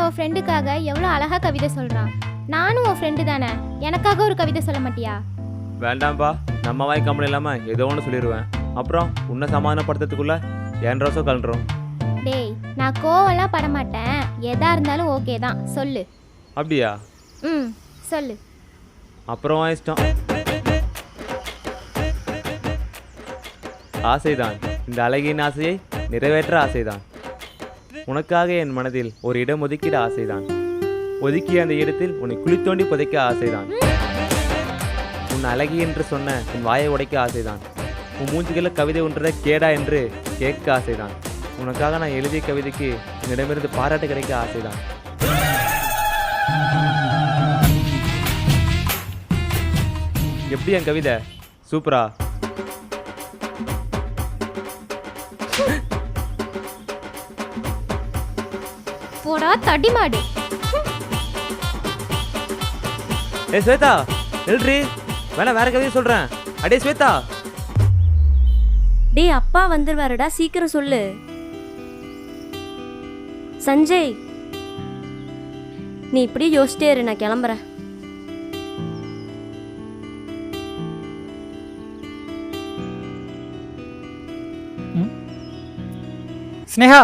அவன் ஃப்ரெண்டுக்காக எவ்வளோ அழகா கவிதை சொல்றான். நானும் உன் ஃப்ரெண்டு தானே, எனக்காக ஒரு கவிதை சொல்ல மாட்டியா? வேண்டாம்ப்பா, நம்ம வாய் கம்பெனி இல்லாமல் ஏதோ ஒன்று சொல்லிடுவேன். அப்புறம் உன்னை சமாதானப்படுத்துறதுக்குள்ள என் ரோசம் கலண்டுரும். டேய், நான் கோவம்லாம் படமாட்டேன், எதா இருந்தாலும் ஓகே தான், சொல்லு. அப்படியா? ம், சொல்லு. அப்புறம் இஷ்டம். ஆசைதான், இந்த அழகின் ஆசையை நிறைவேற்ற ஆசைதான். உனக்காக என் மனதில் ஒரு இடம் ஒதுக்கிட ஆசைதான். ஒதுக்கிய அந்த இடத்தில் உன்னை குளித்தோண்டி புதைக்க ஆசைதான். உன் அழகி என்று சொன்ன உன் வாயை உடைக்க ஆசைதான். உன் மூஞ்சிகள கவிதை ஒன்றரை கேடா என்று கேட்க ஆசைதான். உனக்காக நான் எழுதிய கவிதைக்கு என்னிடமிருந்து பாராட்டு கிடைக்க ஆசைதான். எப்படி என் கவிதை? சூப்பரா? போடா தடிமாடு. ஏ ஸ்வேதா, நில்றி, வேணா வேற கவிதை சொல்றேன். அடே ஸ்வேதா. டேய், அப்பா வந்துருவாருடா, சீக்கிரம் சொல்லு. சஞ்சய், நீ இப்படியே யோசிச்சிட்டே இரு, நான் கிளம்புறேன். ஸ்னேகா,